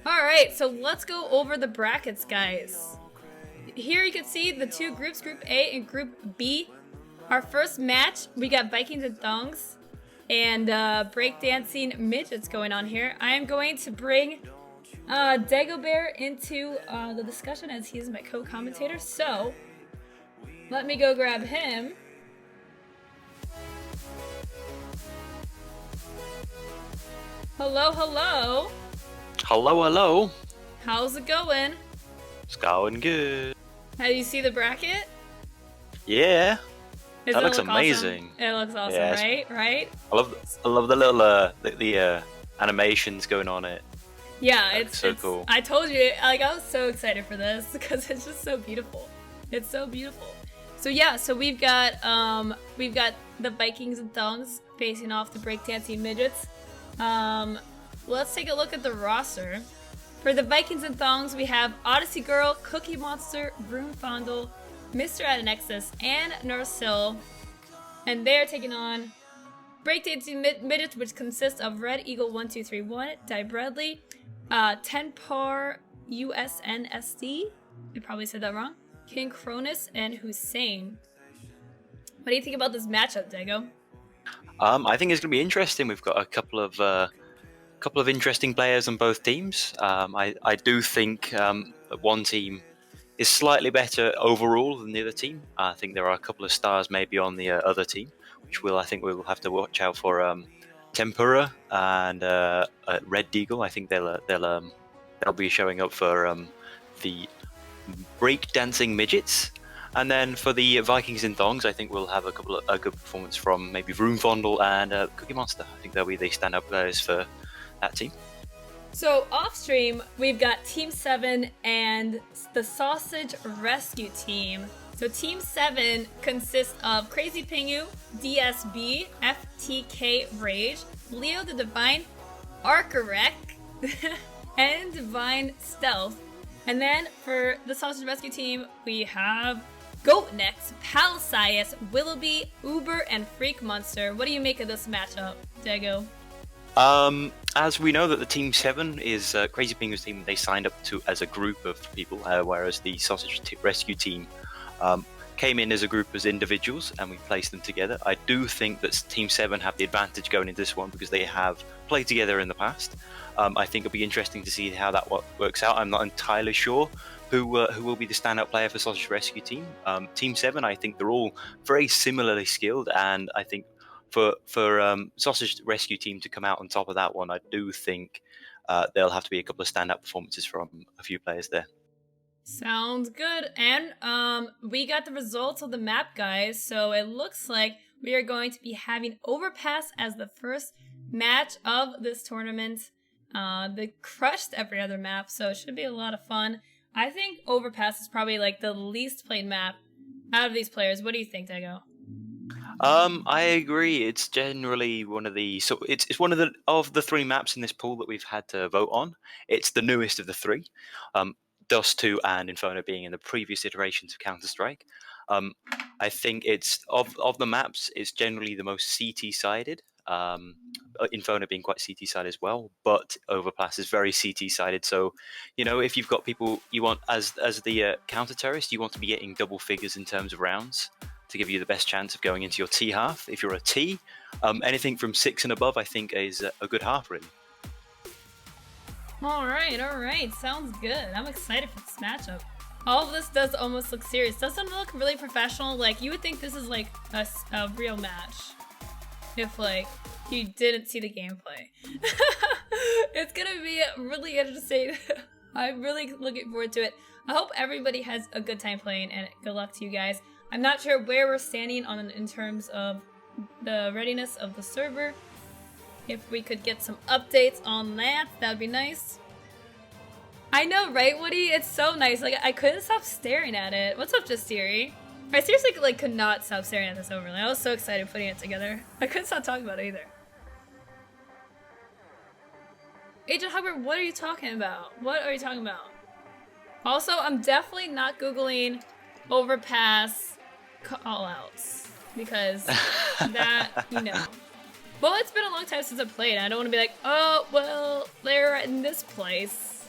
Alright, so let's go over the brackets, guys. Here you can see the two groups, Group A and Group B. Our first match, we got Vikings and Thongs and Breakdancing Midgets going on here. I am going to bring Dagobert into the discussion as he is my co-commentator. So, let me go grab him. Hello, hello. Hello, hello. How's it going? It's going good. How do you see the bracket? Yeah. Does That it looks look amazing. Awesome? It looks awesome, Yeah, right? Right? I love the little the animations going on it. Yeah, it's so cool. I told you, like, I was so excited for this because it's just so beautiful. It's so beautiful. So yeah, so we've got the Vikings and Thongs facing off the Breakdancing Midgets. Let's take a look at the roster. For the Vikings and Thongs, we have Odyssey Girl, Cookie Monster, Broom Fondle, Mr. Adenexus, and Narsil. And they're taking on Breakdancing Midgets, which consists of Red Eagle 1231, Di Bradley, 10 Par USNSD, I probably said that wrong, King Cronus, and Hussein. What do you think about this matchup, Dago? I think it's going to be interesting. We've got a couple of interesting players on both teams. I do think that one team is slightly better overall than the other team. I think there are a couple of stars maybe on the other team, which I think we'll have to watch out for. Tempura and Red Deagle. I think they'll be showing up for the Breakdancing Midgets. And then for the Vikings and Thongs, I think we'll have a good performance from maybe Vroom Fondle and Cookie Monster. I think they'll be the stand-up players for that team. So off stream, we've got Team 7 and the Sausage Rescue Team. So Team 7 consists of Crazy Pingu, DSB, FTK Rage, Leo the Divine, Arcarek, and Divine Stealth. And then for the Sausage Rescue Team, we have Goatnex, Palisaius, Willoughby, Uber, and Freak Monster. What do you make of this matchup, Dago? As we know that the Team 7 is Crazy Pingu's team, they signed up to as a group of people, whereas the Sausage Rescue Team came in as a group as individuals, and we placed them together. I do think that Team 7 have the advantage going into this one because they have played together in the past. I think it'll be interesting to see how that works out. I'm not entirely sure who will be the standout player for Sausage Rescue Team. Team 7, I think they're all very similarly skilled, and I think for Sausage Rescue Team to come out on top of that one, I do think there'll have to be a couple of standout performances from a few players there. Sounds good. And we got the results of the map, guys. So it looks like we are going to be having Overpass as the first match of this tournament. They crushed every other map, so it should be a lot of fun. I think Overpass is probably like the least played map out of these players. What do you think, Dago? I agree. It's generally one of the it's one of the three maps in this pool that we've had to vote on. It's the newest of the three. Dust 2 and Inferno being in the previous iterations of Counter-Strike. I think it's of the maps, it's generally the most CT sided. Inferno being quite CT sided as well, but Overpass is very CT sided. So, if you've got people you want as the counter terrorist, you want to be getting double figures in terms of rounds to give you the best chance of going into your T half. If you're a T, anything from 6 and above, I think is a good half really. All right. Sounds good. I'm excited for this matchup. All of this does almost look serious. Doesn't it look really professional? Like, you would think this is like a real match if like you didn't see the gameplay. It's gonna be really interesting. I'm really looking forward to it. I hope everybody has a good time playing, and good luck to you guys. I'm not sure where we're standing in terms of the readiness of the server. If we could get some updates on that, that'd be nice. I know, right, Woody? It's so nice. Like, I couldn't stop staring at it. What's up, Justiri? I seriously could not stop staring at this overlay. I was so excited putting it together. I couldn't stop talking about it either. Agent Hubbard, what are you talking about? What are you talking about? Also, I'm definitely not Googling Overpass callouts because that, Well, it's been a long time since I played, and I don't want to be like, oh, well, they're in this place.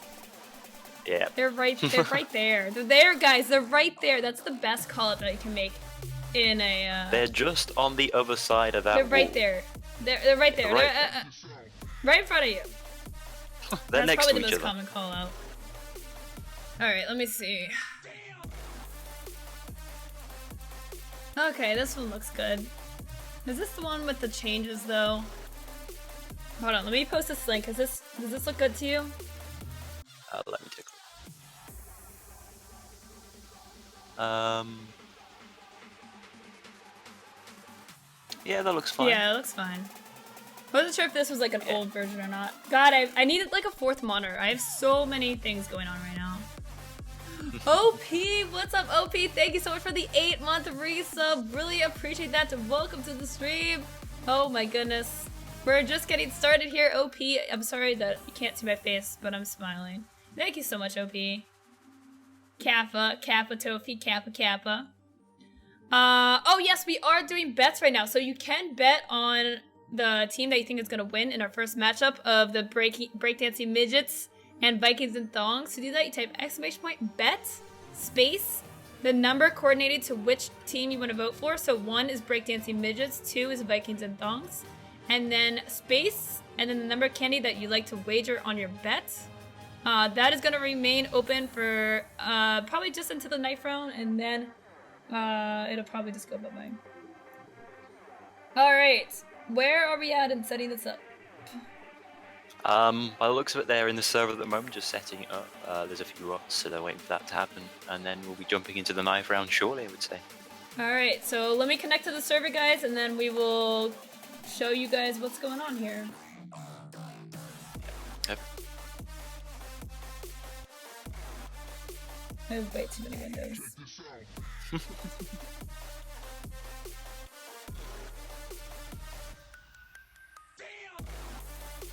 Yeah. They're right there. They're there, guys. They're right there. That's the best call up that you can make in a. They're just on the other side of that. They're right wall. there. They're right there. Right. They're right in front of you. They're That's next probably to the each most other. common call out. All right, let me see. Okay, this one looks good. Is this the one with the changes though? Hold on, let me post this link. Does this look good to you? Let me take a look. Yeah, that looks fine. Yeah, it looks fine. I wasn't sure if this was like an old version or not. God, I needed like a fourth monitor. I have so many things going on right now. OP, what's up, OP? Thank you so much for the 8-month resub. Really appreciate that. Welcome to the stream. Oh my goodness. We're just getting started here, OP. I'm sorry that you can't see my face, but I'm smiling. Thank you so much, OP. Kappa, Tofi, Kappa. Oh yes, we are doing bets right now. So you can bet on the team that you think is going to win in our first matchup of the Breakdancing Midgets and Vikings and Thongs. To do that, you type !bet space the number coordinated to which team you want to vote for. So 1 is Breakdancing Midgets, 2 is Vikings and Thongs, and then space, and then the number candy that you like to wager on your bet. That is going to remain open for probably just until the knife round, and then it'll probably just go bye-bye. Alright, where are we at in setting this up? By the looks of it, they're in the server at the moment, just setting it up. There's a few rots, so they're waiting for that to happen, and then we'll be jumping into the knife round shortly, I would say. Alright, so let me connect to the server, guys, and then we will show you guys what's going on here. Yep. I have way too many windows.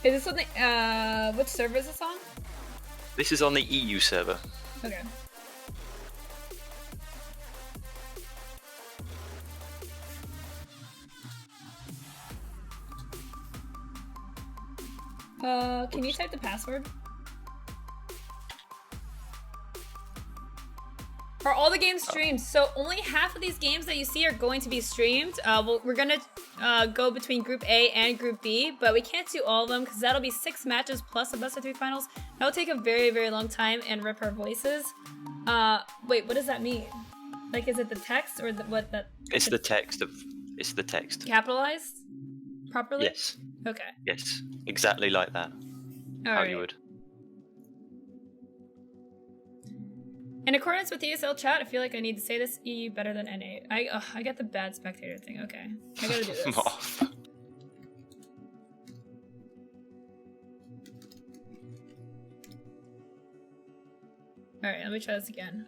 Is this something, which server is this on? This is on the EU server. Okay. Can you type the password? Are all the games streamed? So only half of these games that you see are going to be streamed. We're gonna go between Group A and Group B, but we can't do all of them because that'll be 6 matches plus a best of 3 finals. That'll take a very, very long time and rip our voices. Wait, what does that mean? Like, is it the text or what that? It's the text of. It's the text. Capitalized? Properly? Yes. Okay. Yes. Exactly like that. All How right. you would. In accordance with ESL chat, I feel like I need to say this EU better than NA. I got the bad spectator thing. Okay, I gotta do this. Off. Alright, let me try this again.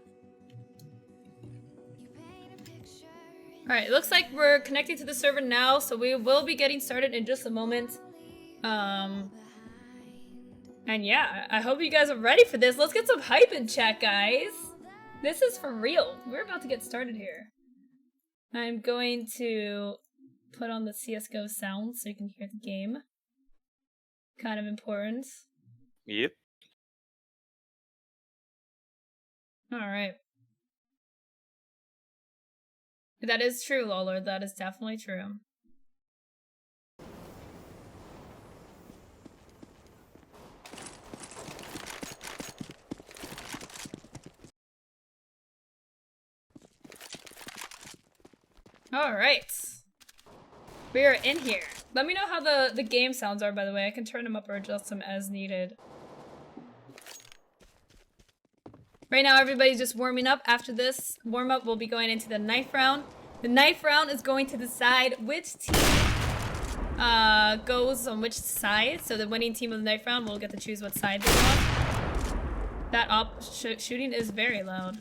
Alright, it looks like we're connecting to the server now, so we will be getting started in just a moment. And yeah, I hope you guys are ready for this. Let's get some hype in chat, guys. This is for real. We're about to get started here. I'm going to put on the CSGO sound so you can hear the game. Kind of important. Yep. Alright. That is true, Lawler. That is definitely true. Alright. We are in here. Let me know how the game sounds are, by the way. I can turn them up or adjust them as needed. Right now, everybody's just warming up. After this warm-up, we'll be going into the knife round. The knife round is going to decide which team goes on which side. So the winning team of the knife round will get to choose what side they go on. That shooting is very loud.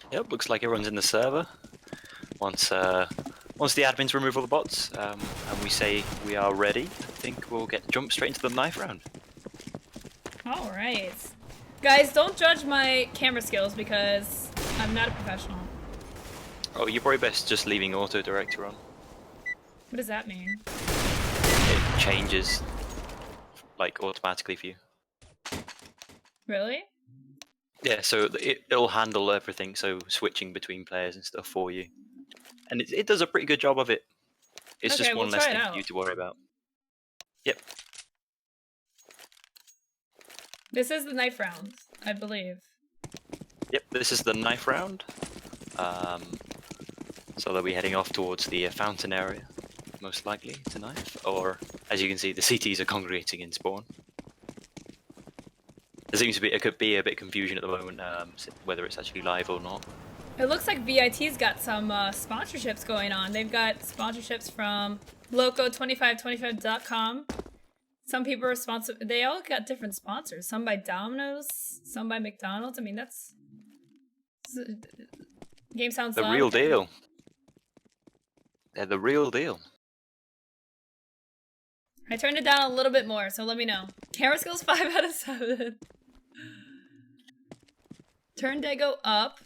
Yep, looks like everyone's in the server. Once the admins remove all the bots, and we say we are ready, I think we'll jump straight into the knife round. Alright. Guys, don't judge my camera skills because I'm not a professional. Oh, you're probably best just leaving auto director on. What does that mean? changes like automatically for you. Really? Yeah, so it'll handle everything, so switching between players and stuff for you. And it does a pretty good job of it. It's Okay, just we'll one less try it thing out. for you to worry about. Yep. This is the knife round, I believe. Yep, this is the knife round. So they'll be heading off towards the fountain area, most likely, to knife. Or, as you can see, the CTs are congregating in spawn. There seems to be, it could be a bit confusion at the moment, whether it's actually live or not. It looks like VIT's got some sponsorships going on. They've got sponsorships from Loco2525.com. Some people are sponsored. They all got different sponsors. Some by Domino's, some by McDonald's. I mean, that's... Game sounds the real deal. They're the real deal. I turned it down a little bit more, so let me know. Camera skills 5 out of 7. Turn Dago up.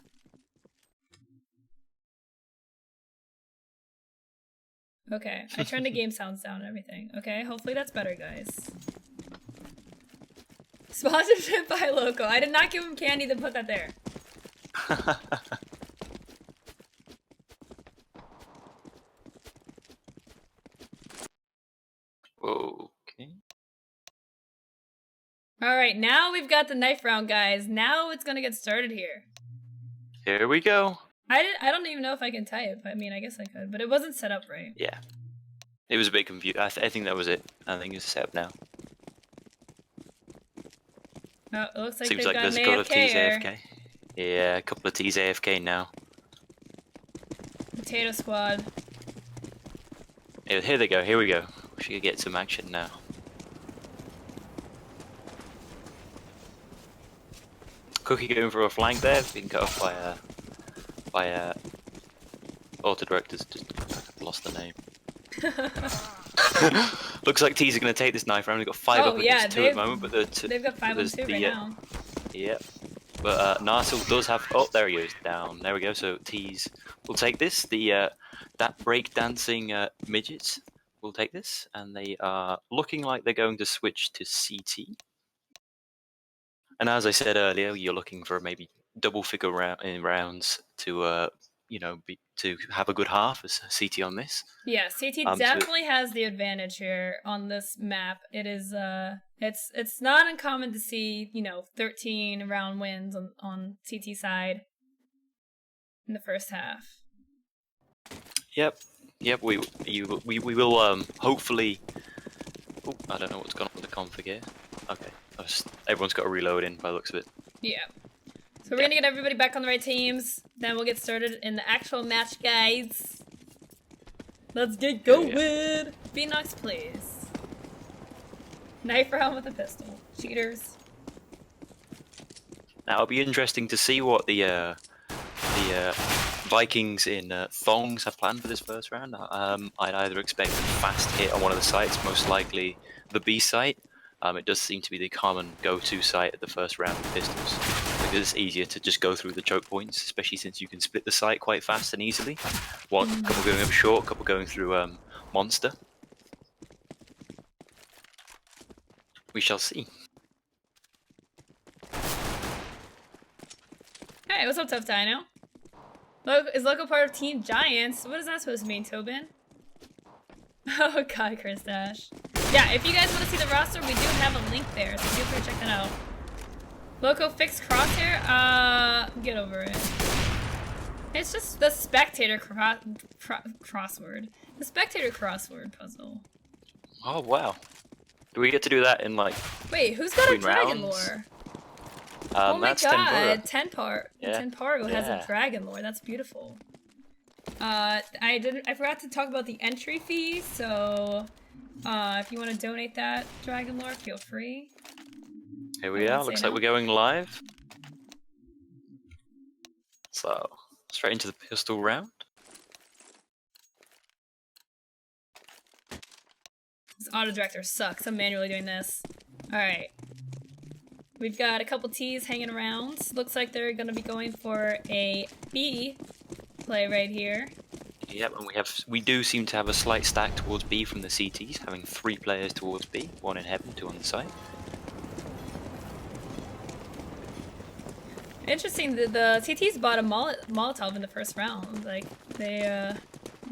Okay, I turned the game sounds down and everything. Okay, hopefully that's better, guys. Sponsorship by Loco. I did not give him candy to put that there. Okay. Alright, now we've got the knife round, guys. Now it's gonna get started here. Here we go. I don't even know if I can type. I mean, I guess I could, but it wasn't set up right. Yeah. It was a bit confused. I think that was it. I think it's set up now. Oh, it looks like Seems they've like got there's an a couple of T's AFK. AFK. Yeah, a couple of T's AFK now. Potato Squad. Here they go. Here we go. We should get some action now. Cookie going for a flank there. Being cut off by auto directors. Just lost the name. Looks like T's are going to take this knife round. We've got 5 up against 2 at the moment, but they've got 5 on 2 right now. Yep. But Narsil does have. Oh, there he goes down. There we go. So T's will take this. That breakdancing midgets will take this, and they are looking like they're going to switch to CT. And as I said earlier, you're looking for maybe double figure rounds to to have a good half as CT on this. Yeah, CT definitely has the advantage here on this map. It is it's not uncommon to see, 13 round wins on CT side in the first half. Yep. We will hopefully. Oh, I don't know what's gone on with the config here. Okay, everyone's got a reload in by the looks of it. Yeah. So we're gonna get everybody back on the right teams. Then we'll get started in the actual match, guys. Let's get going. Yeah. Phoenix, please. Knife round with a pistol. Cheaters. Now it'll be interesting to see what the Vikings in Thongs have planned for this first round. I'd either expect a fast hit on one of the sites, most likely the B site. It does seem to be the common go-to site at the first round of pistols, because it's easier to just go through the choke points, especially since you can split the site quite fast and easily. Couple going over short, couple going through monster. We shall see. Hey, what's up, Tough Dino? Is Loco part of Team Giants? What is that supposed to mean, Tobin? Oh god, Chris Dash. Yeah, if you guys want to see the roster, we do have a link there, so feel free to check that out. Loco fixed crosshair? Get over it. It's just the spectator crossword. The spectator crossword puzzle. Oh, wow. Do we get to do that in, like... Wait, who's got a dragon lore? Oh my god, Tenpar. Yeah. Tenparo has a dragon lore. That's beautiful. I forgot to talk about the entry fee, so if you want to donate that dragon lore, feel free. Here we are. Looks like we're going live. So, straight into the pistol round. This auto director sucks. I'm manually doing this. Alright. We've got a couple T's hanging around. Looks like they're going to be going for a B play right here. Yep, and we do seem to have a slight stack towards B from the CTs, having 3 players towards B, 1 in heaven, 2 on the site. Interesting, the CTs bought a Molotov in the first round. Like, they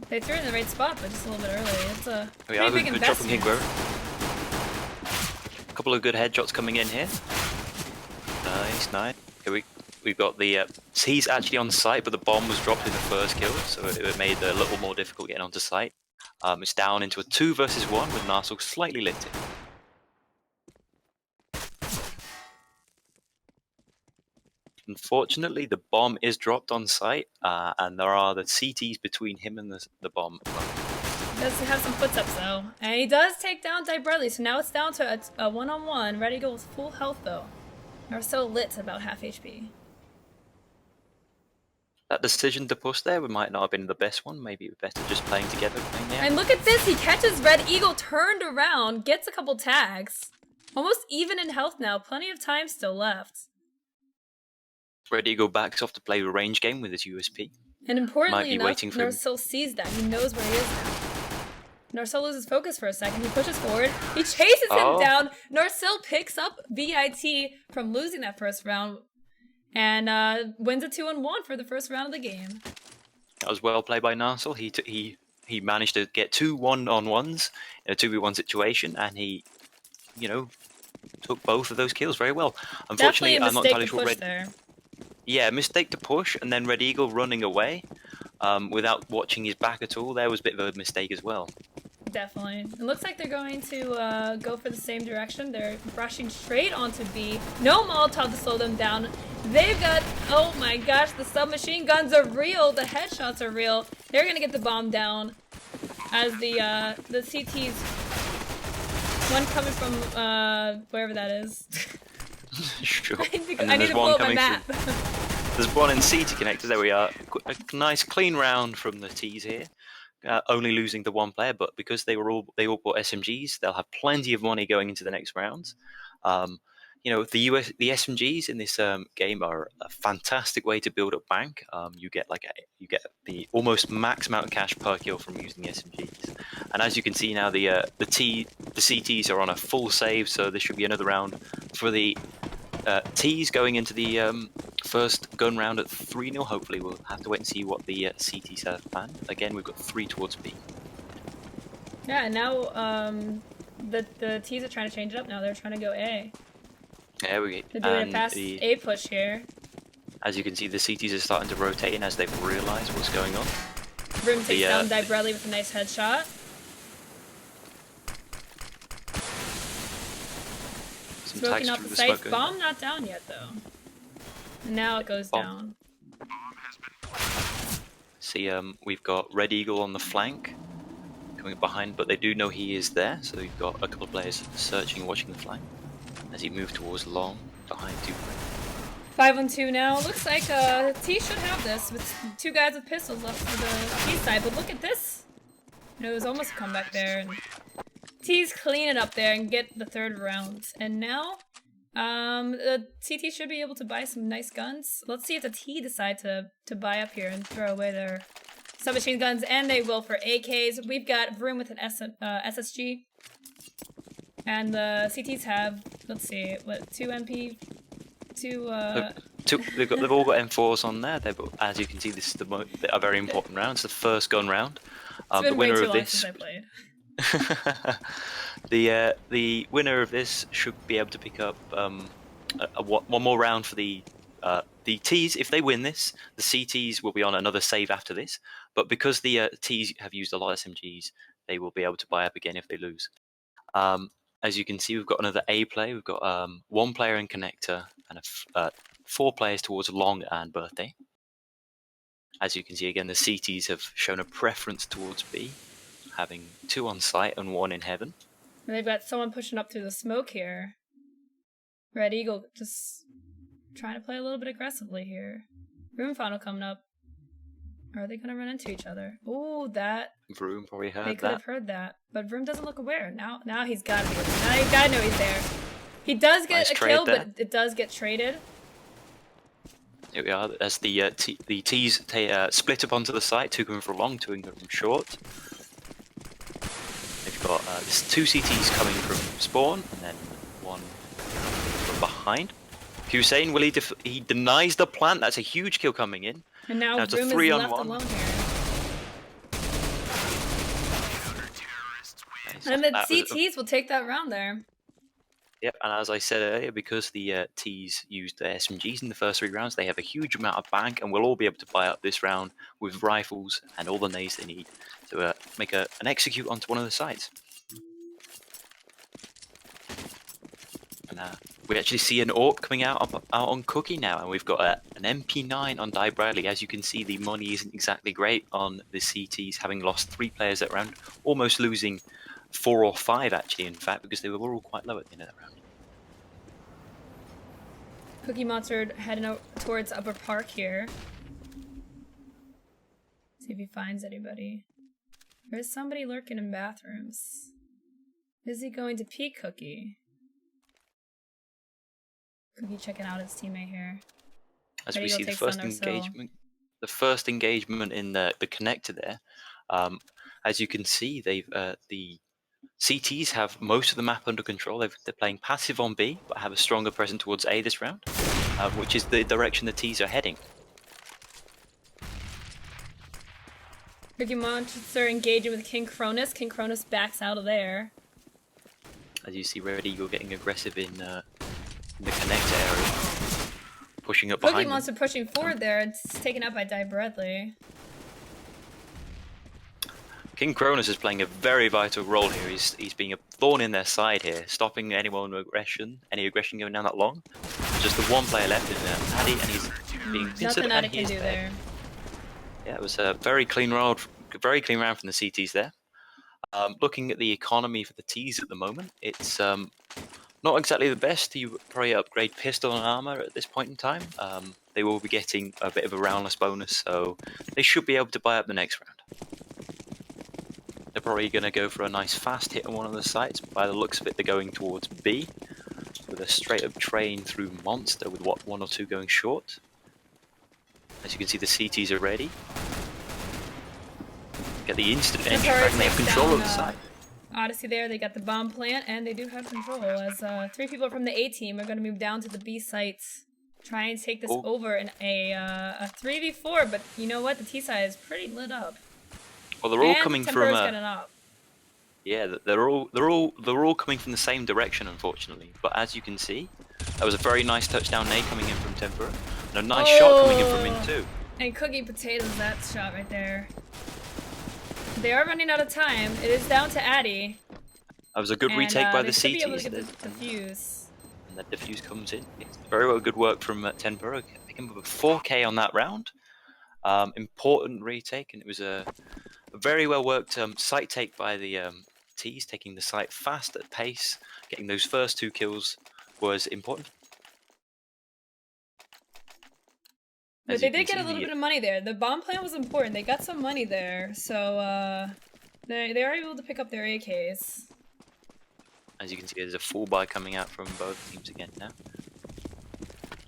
threw it in the right spot, but just a little bit early. It's a pretty big investment. A couple of good headshots coming in here. Nice. Here we've got the... he's actually on site, but the bomb was dropped in the first kill, so it made it a little more difficult getting onto site. It's down into a 2 versus 1 with Narsel slightly lit it. Unfortunately, the bomb is dropped on site, and there are the CTs between him and the bomb. He does have some footsteps though, and he does take down Bradley. So now it's down to a one-on-one. Ready to go with full health though. They're so lit about half HP. That decision to push there might not have been the best one. Maybe it was better just playing together. And look at this! He catches Red Eagle turned around, gets a couple tags. Almost even in health now. Plenty of time still left. Red Eagle backs off to play a range game with his USP. And importantly enough, Narcil sees that. He knows where he is now. Narcil loses focus for a second. He pushes forward. He chases him down. Narcil picks up VIT from losing that first round and wins a 2-on-1 for the first round of the game. That was well played by Narcil. He managed to get 2 1-on-1s in a 2v1 situation, and he, you know, took both of those kills very well. Unfortunately, I'm not entirely sure Red. Yeah, mistake to push, and then Red Eagle running away without watching his back at all. There was a bit of a mistake as well. Definitely. It looks like they're going to go for the same direction. They're rushing straight onto B. No Molotov to slow them down. They've got, oh my gosh, the submachine guns are real. The headshots are real. They're going to get the bomb down as the CTs, one coming from wherever that is. Sure. I need to pull up my map. There's one in CT connectors. There we are. A nice clean round from the T's here. Only losing the 1 player, but because they all bought SMGs, they'll have plenty of money going into the next rounds. You know, the SMGs in this game are a fantastic way to build up bank. You get the almost max amount of cash per kill from using the SMGs. And as you can see now, the CTs are on a full save, so there should be another round for the T's going into the first gun round at 3-0. Hopefully, we'll have to wait and see what the CTs have planned. Again, we've got 3 towards B. Yeah, and now the T's are trying to change it up. Now they're trying to go A. There we go. They're doing a fast A push here. As you can see, the CTs are starting to rotate in as they've realised what's going on. Vroom takes down Bradley with a nice headshot. Smoking off the site. Bomb not down yet though. And now it goes down. See, we've got Red Eagle on the flank, coming behind, but they do know he is there, so we've got a couple of players searching and watching the flank as he moves towards long, behind 2 players. 5-on-2 now. Looks like T should have this with 2 guys with pistols left for the T side, but look at this. You know, it was almost a comeback there. And T's clean it up there and get the 3rd round. And now, the CT should be able to buy some nice guns. Let's see if the T decide to buy up here and throw away their submachine guns, and they will for AKs. We've got Vroom with an SSG. And the CTs have, let's see, what, 2 MP? 2, they've all got M4s on there. As you can see, this is a very important round. It's the first gun round. It's been the winner way too of long this, since I played. the winner of this should be able to pick up one more round for the T's. If they win this, the CTs will be on another save after this. But because the T's have used a lot of SMGs, they will be able to buy up again if they lose. As you can see, we've got another A play. We've got 1 player in connector and 4 players towards long and birthday. As you can see, again, the CTs have shown a preference towards B, having 2 on site and 1 in heaven. And they've got someone pushing up through the smoke here. Red Eagle just trying to play a little bit aggressively here. Room final coming up. Are they gonna run into each other? Oh, that. Vroom probably heard that. They could have heard that, but Vroom doesn't look aware. Now he's gotta be. Now he's gotta know he's there. He does get a kill, but it does get traded. Here we are, as the T's split up onto the site, two going for long, two going from short. They've got there's two CTs coming from spawn, and then one from behind. Hussein, will he denies the plant? That's a huge kill coming in. And now it's a Room 3 is on left 1. alone here. And the CTs will take that round there. Yep, and as I said earlier, because the T's used their SMGs in the first 3 rounds, they have a huge amount of bank, and we'll all be able to buy up this round with rifles and all the nades they need to make an execute onto one of the sites. And we actually see an AWP coming out on Cookie now, and we've got an MP9 on Die Bradley. As you can see, the money isn't exactly great on the CTs, having lost 3 players that round, almost losing 4 or 5 actually, in fact, because they were all quite low at the end of that round. Cookie Monster heading out towards Upper Park here. See if he finds anybody. There's somebody lurking in bathrooms. Is he going to peek Cookie? Cookie checking out his teammate here. As we see the first engagement in the connector there. As you can see, they've the CTs have most of the map under control. They're playing passive on B, but have a stronger presence towards A this round, which is the direction the T's are heading. Cookie Monster engaging with King Cronus. King Cronus backs out of there. As you see, Red Eagle getting aggressive in the connector area, pushing up behind Cookie Monster pushing forward there. It's taken out by Die Bradley. King Cronus is playing a very vital role here. He's being a thorn in their side here, stopping any aggression going down that long. Just the one player left in Addy, and he's being pincered. Nothing Addy can do there. Yeah, it was a very clean round from the CTs there. Looking at the economy for the T's at the moment, it's not exactly the best. You probably upgrade pistol and armor at this point in time. They will be getting a bit of a roundless bonus, so they should be able to buy up the next round. They're probably going to go for a nice fast hit on one of the sites. By the looks of it, they're going towards B with a straight up train through Monster with 1 or 2 going short. As you can see, the CTs are ready. Get the instant entry back, and they have control of the site. Odyssey there, they got the bomb plant, and they do have control, as 3 people from the A team are going to move down to the B sites, try and take this over in a 3v4, but you know what, the T side is pretty lit up. Well, they're all coming from yeah, they're all coming from the same direction, unfortunately. But as you can see, that was a very nice touchdown nade coming in from Tempura, and a nice shot coming in from in too. And Cookie Potatoes, that shot right there. They are running out of time. It is down to Addy. That was a good retake by the CTs. Be able to get the defuse. And that defuse comes in. It's very well good work from Tempura, picking up a 4K on that round. Important retake, and it was a very well worked site take by the T's, taking the site fast at pace. Getting those first 2 kills was important. But they did get a little bit of money there. The bomb plant was important. They got some money there, so they are able to pick up their AKs. As you can see, there's a full buy coming out from both teams again now.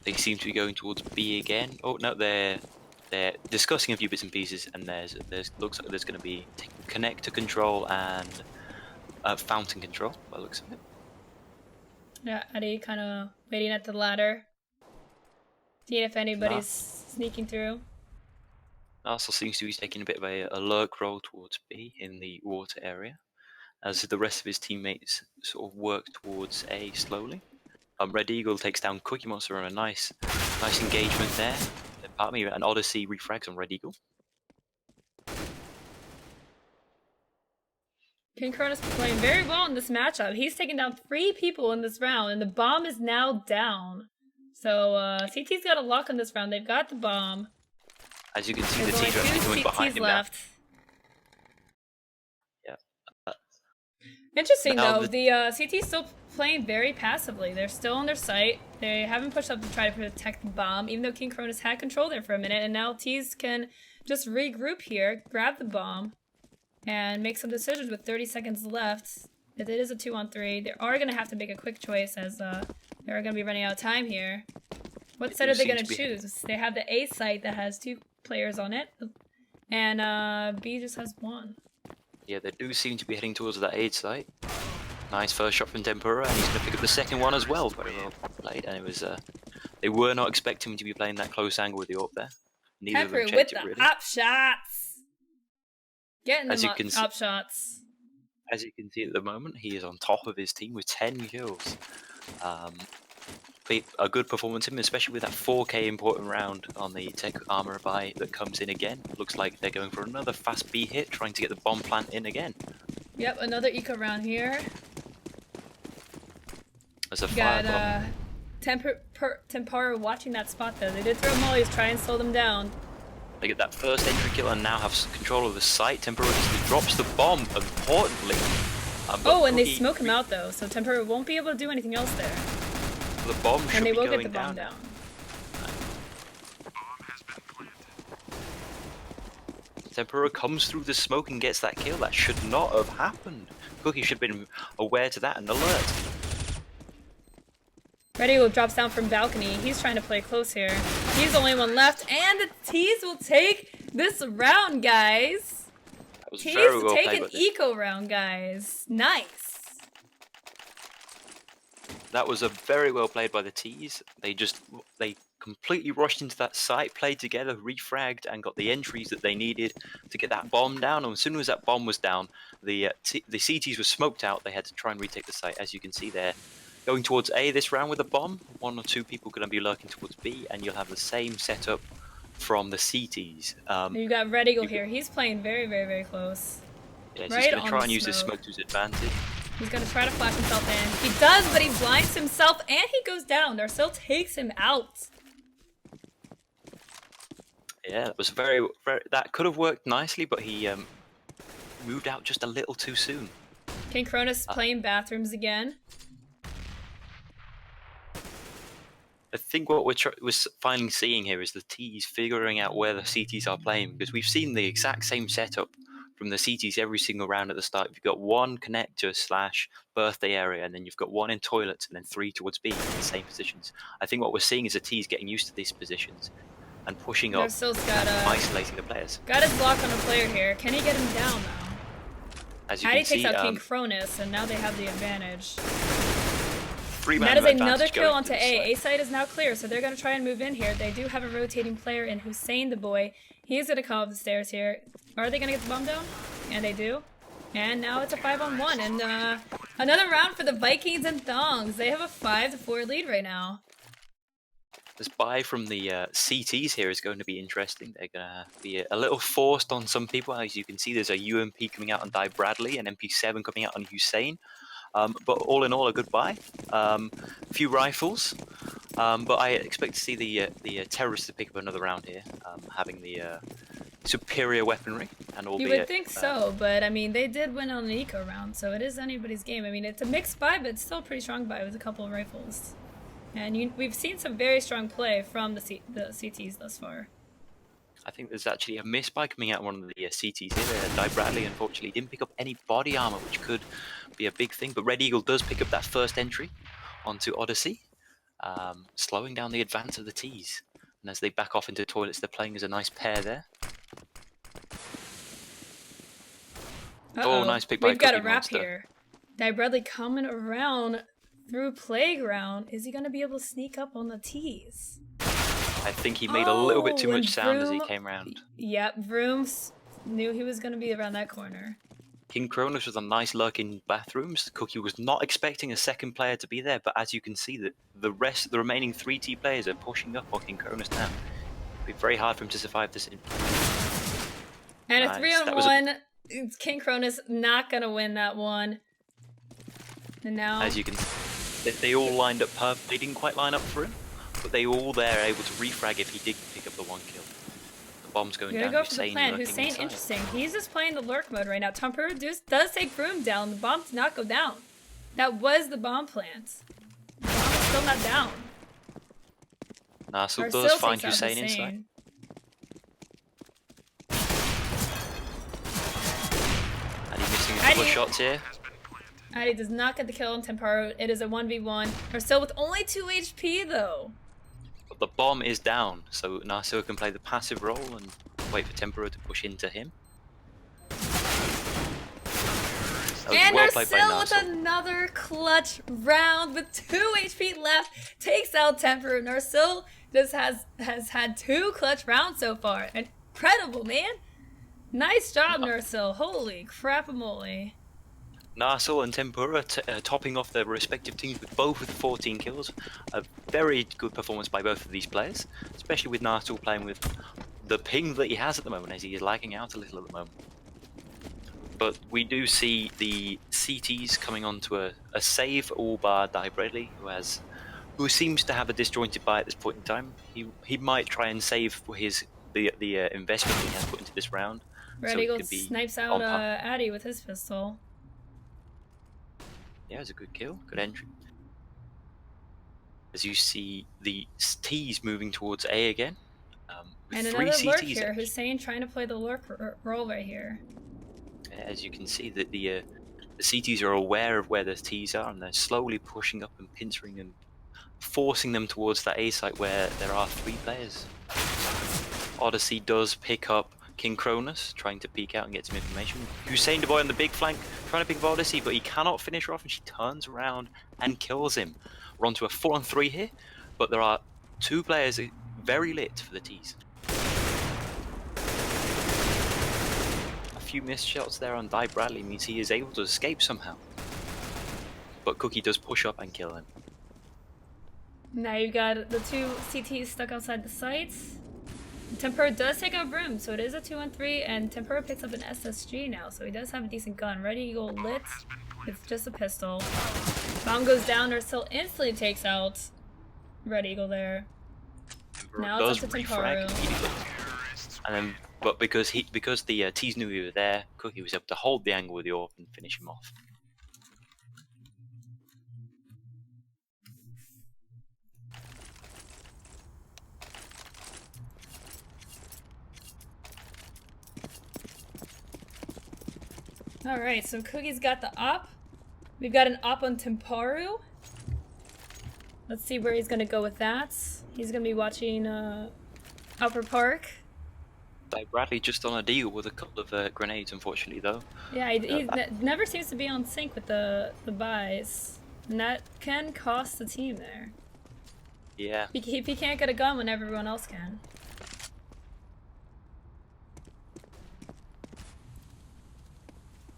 They seem to be going towards B again. Oh no, they're discussing a few bits and pieces, and looks like there's going to be connector control and fountain control by the looks of it. Yeah, Addy kind of waiting at the ladder, seeing if anybody's sneaking through. Also seems to be taking a bit of a lurk roll towards B in the water area, as the rest of his teammates sort of work towards A slowly. Red Eagle takes down Cookie Monster on a nice engagement there. Pardon me, an Odyssey refrags on Red Eagle. King Cronus playing very well in this matchup. He's taken down 3 people in this round, and the bomb is now down. So CT's got a lock on this round. They've got the bomb. As you can see, the T's are actually coming behind him left. Yeah. Interesting though, the CT's still playing very passively. They're still on their site. They haven't pushed up to try to protect the bomb, even though King Cronus had control there for a minute, and now T's can just regroup here, grab the bomb, and make some decisions with 30 seconds left. It is a 2-on-3. They are going to have to make a quick choice, as they're going to be running out of time here. What It side do are they seem gonna to be- choose? They have the A site that has 2 players on it, and B just has 1. Yeah, they do seem to be heading towards that aid site. Nice first shot from Tempura, and he's going to pick up the second one as well. Very well played, and it was they were not expecting him to be playing that close angle with the AWP there. Neither of them Pepper with checked the it really. hop shots. Getting As them you can see, hop shots. as you can see at the moment, he is on top of his team with 10 kills. A good performance from him, especially with that 4K important round on the tech armor buy that comes in again. Looks like they're going for another fast B hit, trying to get the bomb plant in again. Yep, another eco round here. As a Got firebomb. Tempura watching that spot though. They did throw mollies, try and slow them down. They get that first entry kill and now have control of the site. Tempura just drops the bomb, importantly. Oh, and they smoke him out though, so Tempura won't be able to do anything else there. The bomb should and they be will going get the bomb down. Tempura comes through the smoke and gets that kill. That should not have happened. Cookie should have been aware to that and alert. Red Eagle drops down from balcony. He's trying to play close here. He's the only one left, and the Tees will take this round, guys. That was Tees very will well take played an by eco round, guys. Nice. That was a very well played by the Tees. They completely rushed into that site, played together, refragged, and got the entries that they needed to get that bomb down. And as soon as that bomb was down, the CTs were smoked out. They had to try and retake the site, as you can see there. Going towards A this round with a bomb. 1 or 2 people going to be lurking towards B, and you'll have the same setup from the CTs. You got Red Eagle here. He's playing very, very, very close. Yeah, right he's going to try on and the use this smoke. smoke to his advantage. He's gonna try to flash himself in. He does, but he blinds himself and he goes down. Darcel takes him out. Yeah, that was very, that could have worked nicely, but he moved out just a little too soon. King Cronus playing bathrooms again. I think what we're finally seeing here is the T's figuring out where the CTs are playing, because we've seen the exact same setup from the CTs every single round at the start. You've got 1 connector / birthday area, and then you've got 1 in toilets, and then 3 towards B in the same positions. I think what we're seeing is the T's getting used to these positions and pushing up, Darcel's got isolating the players. got his block on a player here. Can he get him down though? As you Addy can see, takes out King Cronus, and now they have the advantage. 3-man That is advantage another kill going onto to the A. side. A side is now clear, so they're going to try and move in here. They do have a rotating player in Hussein the boy. He's going to come up the stairs here. Are they going to get the bomb down? And they do. And now it's a 5-on-1. And another round for the Vikings and Thongs. They have a 5-4 lead right now. This buy from the CTs here is going to be interesting. They're going to be a little forced on some people. As you can see, there's a UMP coming out on Di Bradley and MP7 coming out on Hussein. But all in all, a good buy. A few rifles. But I expect to see the terrorists to pick up another round here, having the superior weaponry. And You would think so, but I mean, they did win on an eco round, so it is anybody's game. I mean, it's a mixed buy, but it's still a pretty strong buy with a couple of rifles. And we've seen some very strong play from the CTs thus far. I think there's actually a miss by coming out of one of the CTs here. Di Bradley, unfortunately, didn't pick up any body armor, which could be a big thing. But Red Eagle does pick up that first entry onto Odyssey, slowing down the advance of the T's. And as they back off into toilets, they're playing as a nice pair there. Oh, nice pick by We've got a Cookie wrap Monster. here. Di Bradley coming around through Playground. Is he going to be able to sneak up on the T's? I think he made a little bit too and much sound as he Vroom- came around. Yep, Vrooms knew he was going to be around that corner. King Cronus was a nice lurk in bathrooms. Cookie was not expecting a second player to be there, but as you can see, the remaining 3 T players are pushing up on King Cronus now. It'll be very hard for him to survive this. And Nice. a 3-on-1. King Cronus not going to win that one. And now... As you can see, they all lined up perfectly. They didn't quite line up for him, but they all there are able to refrag if he did pick up the 1 kill. The bomb's going We're down. gonna go for the Hussein plan. lurking Hussein, inside. interesting. He's just playing the lurk mode right now. Tumper does take Vroom down. The bomb did not go down. That was the bomb plant. The bomb is still not down. Narsil Darcel does find takes out Hussein inside. And he's missing a couple of shots here. Addy does not get the kill on Temparo. It is a 1v1. Darcel with only 2 HP though. But the bomb is down, so Narsil can play the passive role and wait for Tempura to push into him. And well played by Narsil with Narsil. another clutch round with 2 HP left, takes out Tempura. Narsil just has had 2 clutch rounds so far. Incredible, man. Nice job, Narsil. Holy crap-a-moly. Narsil and Tempura topping off their respective teams with both with 14 kills. A very good performance by both of these players, especially with Narsil playing with the ping that he has at the moment, as he is lagging out a little at the moment. But we do see the CTs coming onto a save all bar Bradley, who seems to have a disjointed buy at this point in time. He might try and save for the investment he has put into this round. Red Eagle snipes out Addy with his pistol. Yeah, it's a good kill, good entry. As you see the T's moving towards A again. And another lurk here, Hussein trying to play the lurk role right here. As you can see, that the CTs are aware of where the T's are, and they're slowly pushing up and pincering and forcing them towards that A site where there are 3 players. Odyssey does pick up King Cronus, trying to peek out and get some information. Hussein the boy on the big flank, trying to pick up Odyssey, but he cannot finish her off, and she turns around and kills him. We're on to a 4-on-3 here, but there are 2 players very lit for the T's. A few missed shots there on Bradley means he is able to escape somehow. But Cookie does push up and kill him. Now you've got the 2 CTs stuck outside the sites. Tempura does take out Broom, so it is a 2-on-3, and Tempura picks up an SSG now, so he does have a decent gun. Red Eagle lit, it's just a pistol. Bomb goes down, Narsil instantly takes out Red Eagle there. Tempura now does it's up to refrag Tempura. immediately. And then, but because the T's knew he was there, Cookie was able to hold the angle with the AWP and finish him off. Alright, so Cookie's got the op. We've got an op on Temparu. Let's see where he's gonna go with that. He's gonna be watching Upper Park. Bradley just on a deal with a couple of grenades, unfortunately, though. Yeah, he never seems to be on sync with the buys. And that can cost the team there. Yeah. If he can't get a gun when everyone else can.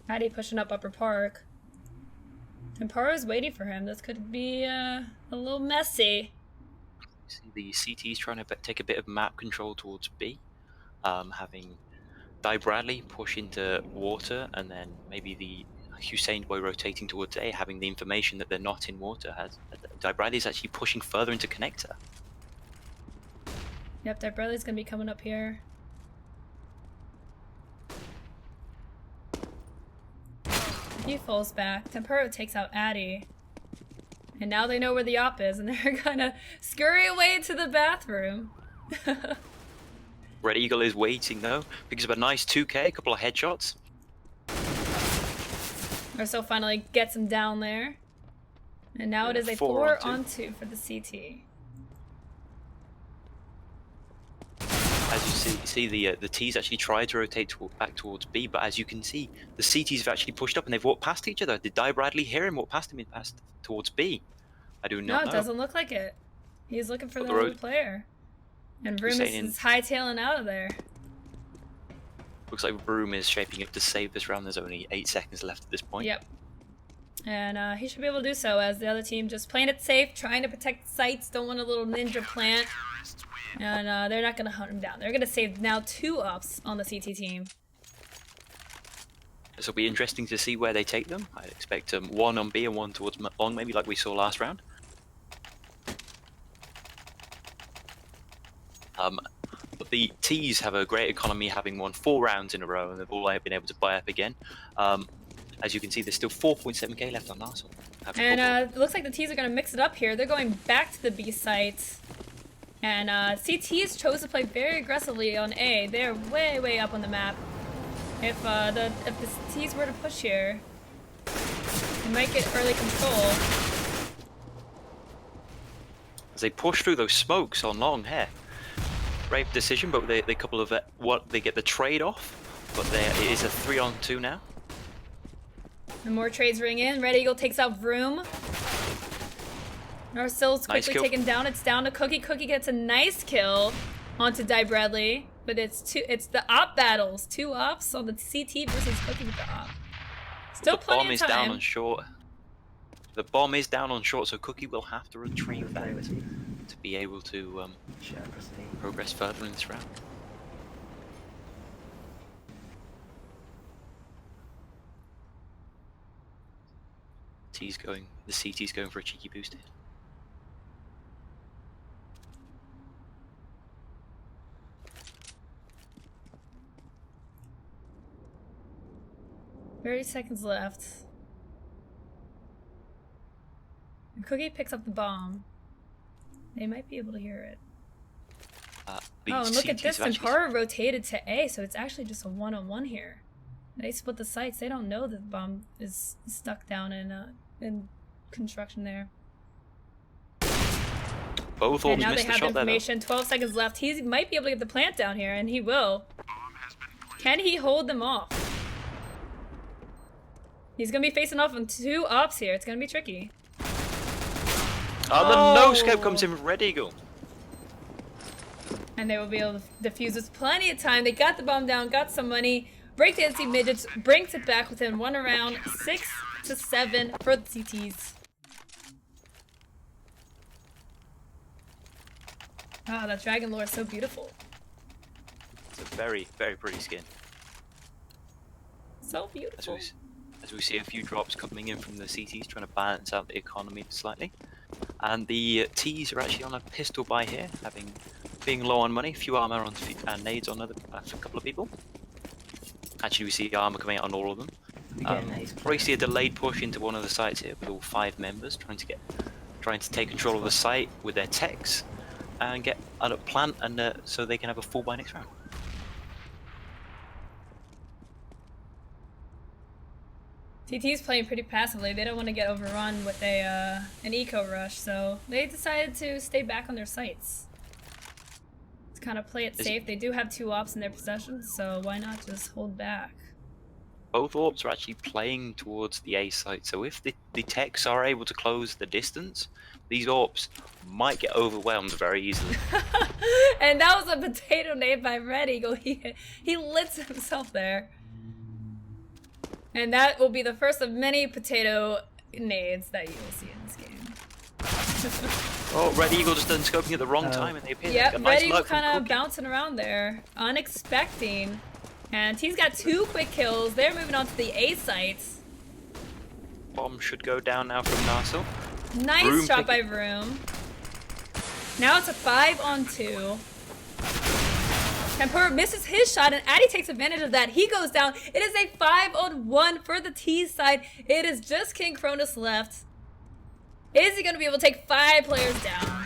Addy pushing up Upper Park. Temparu's waiting for him. This could be a little messy. See the CT's trying to take a bit of map control towards B. Having Bradley push into water, and then maybe the Hussein boy rotating towards A, having the information that they're not in water. Bradley's actually pushing further into connector. Yep, Bradley's gonna be coming up here. He falls back. Tempura takes out Addy. And now they know where the op is, and they're gonna scurry away to the bathroom. Red Eagle is waiting though, picks up a nice 2K, a couple of headshots. Urso finally gets him down there. And now it is a 4-on-2 for the CT. As you see the T's actually tried to rotate back towards B, but as you can see, the CTs have actually pushed up and they've walked past each other. Did Bradley hear him walk past him towards B? I do not know. No, it doesn't look like it. He's looking for the other player. And Broom is hightailing out of there. Looks like Broom is shaping up to save this round. There's only 8 seconds left at this point. Yep. And he should be able to do so, as the other team just playing it safe, trying to protect sites, don't want a little ninja plant. And they're not going to hunt him down. They're going to save now 2 ups on the CT team. This will be interesting to see where they take them. I'd expect 1 on B and 1 towards long, maybe like we saw last round. But the T's have a great economy, having won 4 rounds in a row, and they've all been able to buy up again. As you can see, there's still 4.7k left on Narsil. And it looks like the T's are going to mix it up here. They're going back to the B site. And CT's chose to play very aggressively on A. They're way, way up on the map. If the T's were to push here, they might get early control. as they push through those smokes on long hair. Brave decision, but they couple of they get the trade off, but it is a 3-on-2 now. And more trades ring in. Red Eagle takes out Vroom. Narsil's quickly taken down. It's down to Cookie. Cookie gets a nice kill onto Die Bradley, but it's the op battles. 2 ops on the CT versus Cookie with the op. Still plenty of time. The bomb is down on short. The bomb is down on short, so Cookie will have to retrieve that to be able to progress further in this round. The CT's going for a cheeky boost here. Thirty seconds left. And Cookie picks up the bomb. They might be able to hear it. Oh, and look at this. Tempura rotated to A, so it's actually just a 1-on-1 here. They split the sights. They don't know that the bomb is stuck down in construction there. Both orbs now they missed the have shot information. 12 seconds left. He might be able to get the plant down here, and he will. Can he hold them off? He's gonna be facing off on 2 ops here. It's gonna be tricky. Oh, the no-scope comes in with Red Eagle. And they will be able to defuse with plenty of time. They got the bomb down, got some money. Breakdancing Midgets brings it back within 1 round. 6-7 for the CTs. Ah, that dragon lore is so beautiful. It's a very, very pretty skin. So beautiful. As we see a few drops coming in from the CTs, trying to balance out the economy slightly. And the Ts are actually on a pistol buy here, being low on money, few armor on and nades on a couple of people. Actually, we see armor coming out on all of them. Probably see a delayed push into one of the sites here with all 5 members trying to take control of the site with their techs and get a plant, and so they can have a full buy next round. TT's playing pretty passively. They don't want to get overrun with an eco rush, so they decided to stay back on their sites. To kind of play it safe. They do have 2 ops in their possession, so why not just hold back? Both orbs are actually playing towards the A site, so if the techs are able to close the distance, these orbs might get overwhelmed very easily. And that was a potato nade by Red Eagle. He lits himself there. And that will be the first of many potato nades that you will see in this game. Oh, Red Eagle just done scoping at the wrong time, and they appear. Yep, nice Red Eagle kind of bouncing around there, unexpecting. And he's got 2 quick kills. They're moving on to the A site. Bomb should go down now from Narsil. Nice shot by Vroom. Now it's a 5-on-2. Tempura misses his shot, and Addy takes advantage of that. He goes down. It is a 5-on-1 for the T side. It is just King Cronus left. Is he going to be able to take 5 players down?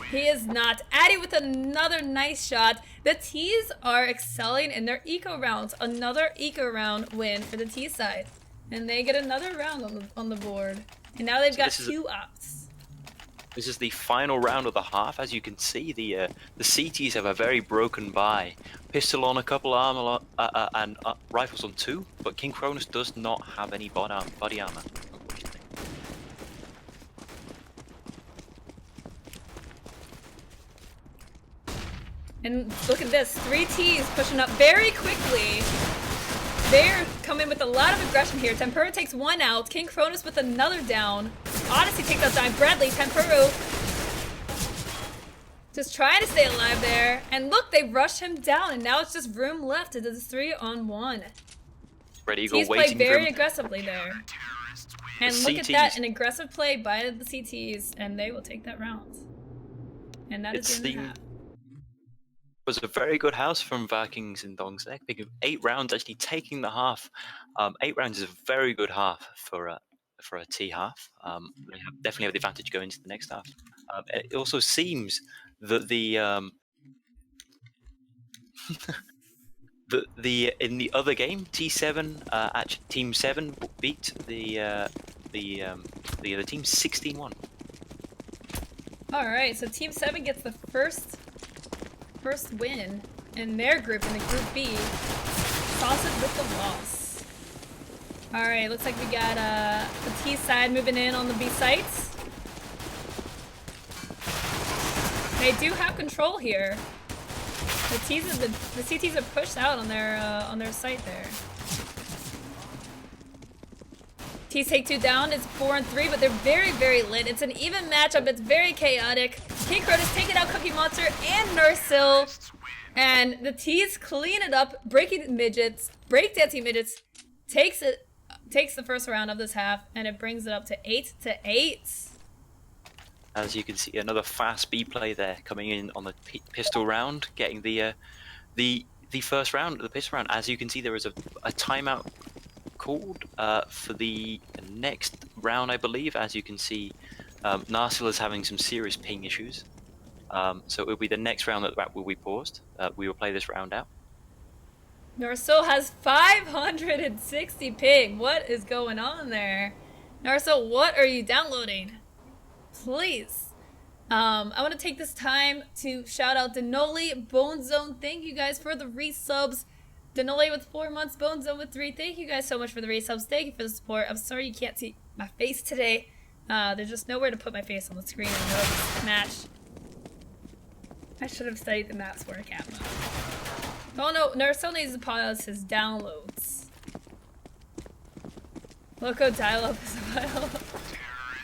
He is not. Addy with another nice shot. The T's are excelling in their eco rounds. Another eco round win for the T side. And they get another round on the board. And now they've got 2 ops. This is the final round of the half. As you can see, the CTs have a very broken buy. Pistol on a couple, armor and rifles on 2, but King Cronus does not have any body armor, unfortunately. And look at this, 3 T's pushing up very quickly. They're coming with a lot of aggression here. Tempura takes 1 out. King Cronus with another down. Odyssey takes out Dime Bradley. Tempura just trying to stay alive there. And look, they rushed him down, and now it's just Vroom left. It is 3-on-1. Red Eagle He's played very aggressively there. And look at that, an aggressive play by the CTs, and they will take that round. And that is the half. Was a very good house from Vikings and Thongs there. 8 rounds, actually taking the half. 8 rounds is a very good half for a T half. They definitely have the advantage going into the next half. It also seems that in the other game, T7 actually Team 7 beat the other team 16-1. Alright, so Team 7 gets the first win in their group, in the Group B. Sausage with the loss. Alright, looks like we got the T side moving in on the B sites. They do have control here. The CTs are pushed out on their site there. T's take 2 down. It's 4 and 3, but they're very, very lit. It's an even matchup. It's very chaotic. King Crotus taking out Cookie Monster and Narsil. And the T's clean it up. Breakdancing Midgets takes the first round of this half, and it brings it up to 8-8. As you can see, another fast B play there coming in on the pistol round, getting the first round, the pistol round. As you can see, there is a timeout called for the next round, I believe. As you can see, Narsil is having some serious ping issues. So it will be the next round that will be paused. We will play this round out. Narsil has 560 ping. What is going on there? Narsil, what are you downloading? Please. I want to take this time to shout out Denoli, Bone Zone. Thank you guys for the resubs. Denoli with 4 months, Bone Zone with 3. Thank you guys so much for the resubs. Thank you for the support. I'm sorry you can't see my face today. There's just nowhere to put my face on the screen in the middle of this match. I should have studied the maps for a camera. Oh no, Narsil needs to pause his downloads. Loco dial-up is a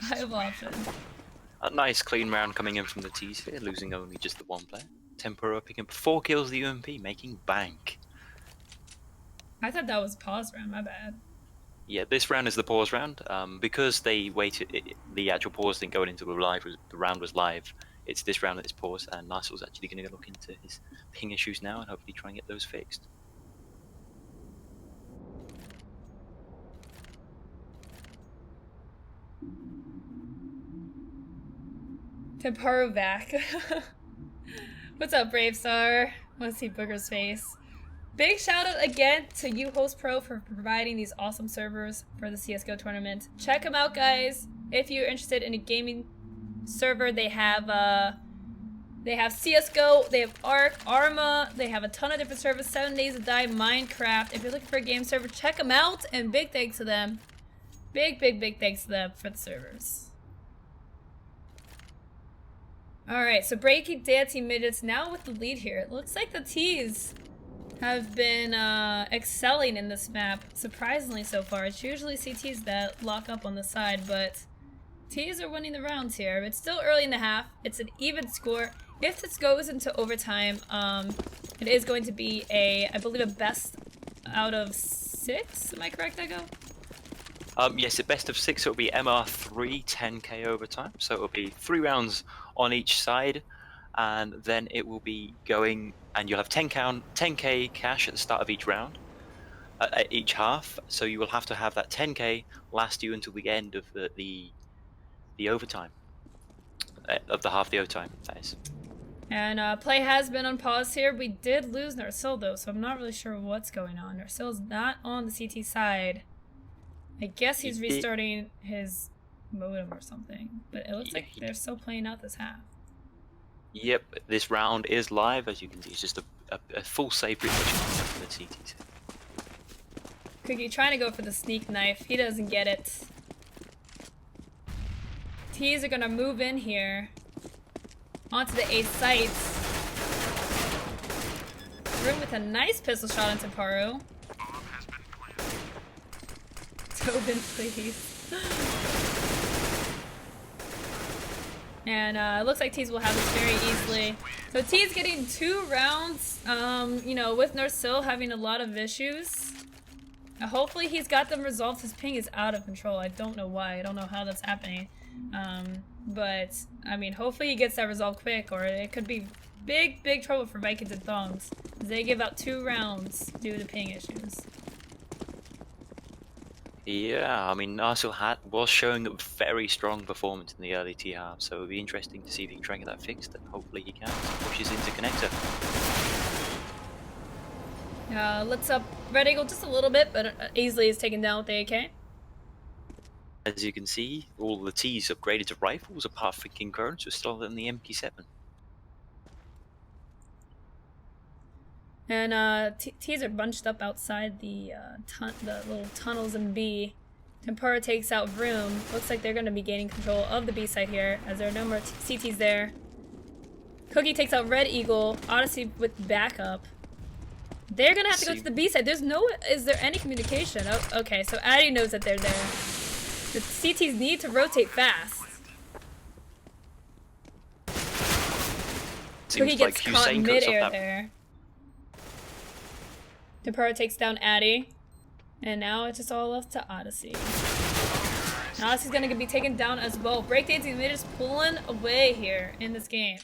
viable option. A nice clean round coming in from the T's here, losing only just the one player. Tempura picking up 4 kills the UMP, making bank. I thought that was pause round, my bad. Yeah, this round is the pause round. Because they waited, the actual pause didn't go into the live, the round was live. It's this round that is paused, and Narsil's actually going to look into his ping issues now and hopefully try and get those fixed. Temparu back. What's up, Brave Star? Want to see Booger's face. Big shout out again to you, Host Pro, for providing these awesome servers for the CSGO tournament. Check them out, guys. If you're interested in a gaming server, they have CSGO, they have Ark, Arma, they have a ton of different servers. 7 Days to Die, Minecraft. If you're looking for a game server, check them out. And big thanks to them. Big thanks to them for the servers. Alright, so Breakdancing Midgets now with the lead here. It looks like the T's have been excelling in this map, surprisingly so far. It's usually CTs that lock up on the side, but T's are winning the rounds here. It's still early in the half. It's an even score. If this goes into overtime, it is going to be I believe a best out of 6. Am I correct, Ego? Yes, a best of 6. It'll be MR3 10k overtime. So it'll be 3 rounds on each side, and then it will be going, and you'll have 10k cash at the start of each round, at each half. So you will have to have that 10k last you until the end of the overtime, of the half the overtime. That is. And play has been on pause here. We did lose Narsil though, so I'm not really sure what's going on. Narsil's not on the CT side. I guess he's restarting his modem or something, but it looks like they're still playing out this half. Yep, this round is live. As you can see, it's just a full save pretty much from the CTs. Cookie trying to go for the sneak knife. He doesn't get it. T's are gonna move in here onto the A sites. Room with a nice pistol shot into Paru. Tobin, please. And it looks like T's will have this very easily. So T's getting 2 rounds, you know, with Narsil having a lot of issues. Hopefully he's got them resolved. His ping is out of control. I don't know why. I don't know how that's happening. But, I mean, hopefully he gets that resolved quick, or it could be big trouble for Vikings and Thongs. They give out 2 rounds due to ping issues. Yeah, I mean, Narsil was showing a very strong performance in the early T half, so it'll be interesting to see if he can try and get that fixed, and hopefully he can. Pushes into connector. Let's up Red Eagle just a little bit, but easily is taken down with the AK. As you can see, all the T's upgraded to rifles, apart from King Cronus, who are still in the MP7. And T's are bunched up outside the little tunnels in B. Tempura takes out Vroom. Looks like they're going to be gaining control of the B site here, as there are no more CTs there. Cookie takes out Red Eagle. Odyssey with backup. They're going to have to go to the B site. Is there any communication? Oh, okay, so Addy knows that they're there. The CTs need to rotate fast. Cookie gets caught mid-air there. Tempura takes down Addy. And now it's just all left to Odyssey. And Odyssey's gonna be taken down as well. Breakdancing Midgets pulling away here in this game.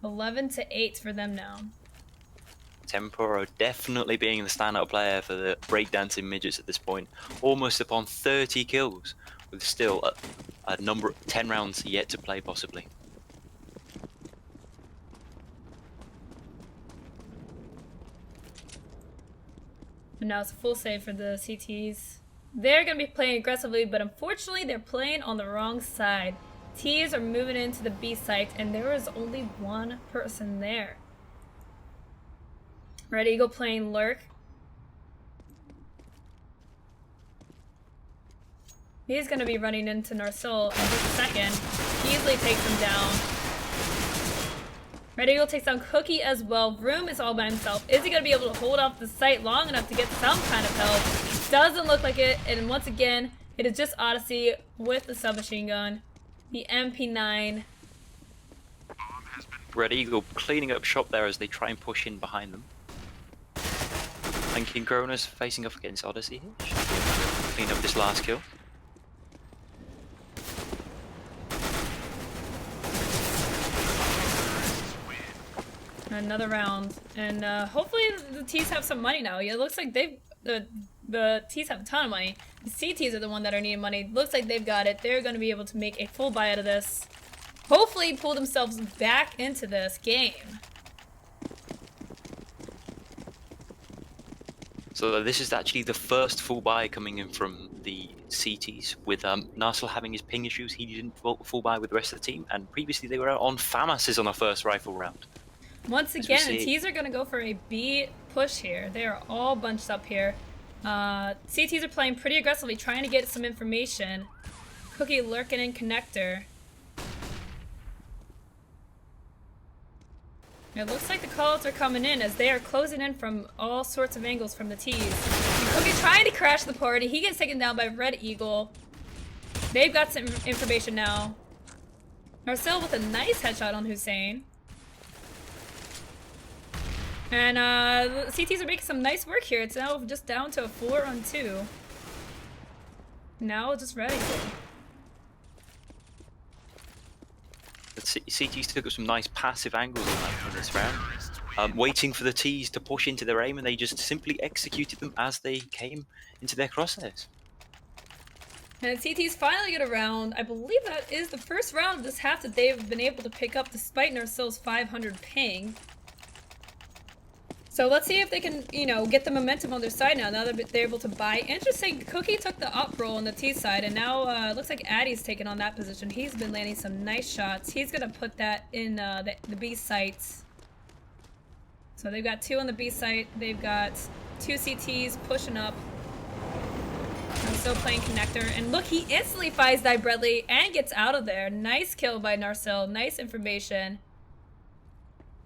11-8 for them now. Tempura definitely being the standout player for the Breakdancing Midgets at this point. Almost upon 30 kills, with still a number of 10 rounds yet to play possibly. But now it's a full save for the CTs. They're going to be playing aggressively, but unfortunately they're playing on the wrong side. T's are moving into the B site, and there is only one person there. Red Eagle playing Lurk. He's going to be running into Narsil in just a second. Easily takes him down. Red Eagle takes down Cookie as well. Vroom is all by himself. Is he going to be able to hold off the site long enough to get some kind of help? Doesn't look like it. And once again, it is just Odyssey with the submachine gun. The MP9. Red Eagle cleaning up shop there as they try and push in behind them. And King Cronus facing off against Odyssey here. Should be able to clean up this last kill. Another round, and hopefully the T's have some money now. Yeah, it looks like the T's have a ton of money. The CTs are the one that are needing money. Looks like they've got it. They're going to be able to make a full buy out of this. Hopefully pull themselves back into this game. So this is actually the first full buy coming in from the CTs, with Narsil having his ping issues. He didn't full buy with the rest of the team, and previously they were out on FAMASes on the first rifle round. Once again, the T's are going to go for a B push here. They are all bunched up here. CTs are playing pretty aggressively, trying to get some information. Cookie lurking in connector. It looks like the calls are coming in as they are closing in from all sorts of angles from the T's. And Cookie trying to crash the party. He gets taken down by Red Eagle. They've got some information now. Marcel with a nice headshot on Hussein. And the CTs are making some nice work here. It's now just down to a 4-on-2. Now just Red Eagle. The CTs took up some nice passive angles in this round, waiting for the T's to push into their aim, and they just simply executed them as they came into their crosshairs. And CT's finally get a round. I believe that is the first round of this half that they've been able to pick up despite Narsil's 500 ping. So let's see if they can, get the momentum on their side now that they're able to buy. Interesting, Cookie took the up roll on the T side, and now looks like Addy's taken on that position. He's been landing some nice shots. He's going to put that in the B sites. So they've got 2 on the B site. They've got 2 CTs pushing up. I'm still playing connector. And look, he instantly finds Die Bradley and gets out of there. Nice kill by Narsil. Nice information.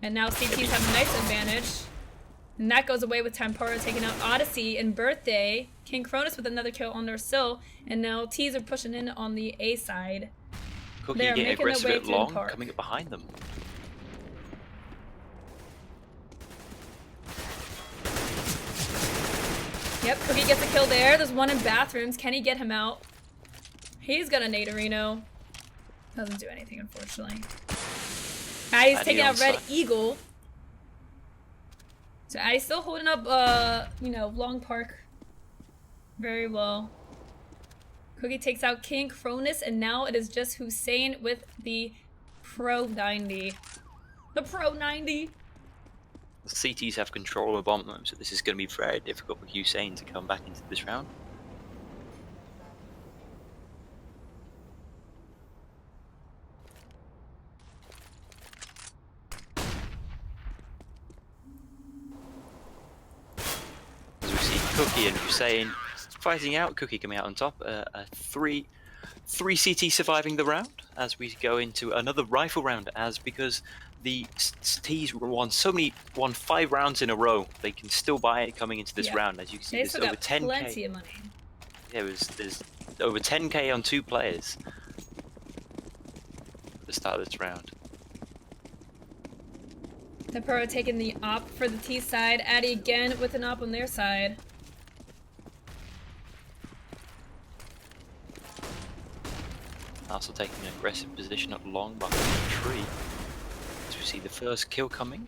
And now CTs have a nice advantage. And that goes away with Tempura taking out Odyssey and Birthday. King Cronus with another kill on Narsil. And now T's are pushing in on the A side. Cookie getting aggressive at long, coming up behind them. Yep, Cookie gets a kill there. There's one in bathrooms. Can he get him out? He's got a naderino. Doesn't do anything, unfortunately. Addy's taking out Red Eagle. So Addy's still holding up, Long Park very well. Cookie takes out King Cronus, and now it is just Hussein with the Pro 90. The Pro 90! The CTs have control of bomb them, so this is going to be very difficult for Hussein to come back into this round. Cookie and Hussein fighting out. Cookie coming out on top. Three CT surviving the round as we go into another rifle round. Because the T's won 5 rounds in a row, they can still buy it coming into this round. As you can see, they there's still over got 10k. plenty of money. Yeah, there's over 10k on 2 players at the start of this round. Tempura taking the op for the T side. Addy again with an op on their side. Also taking an aggressive position up long behind the tree. As we see the first kill coming.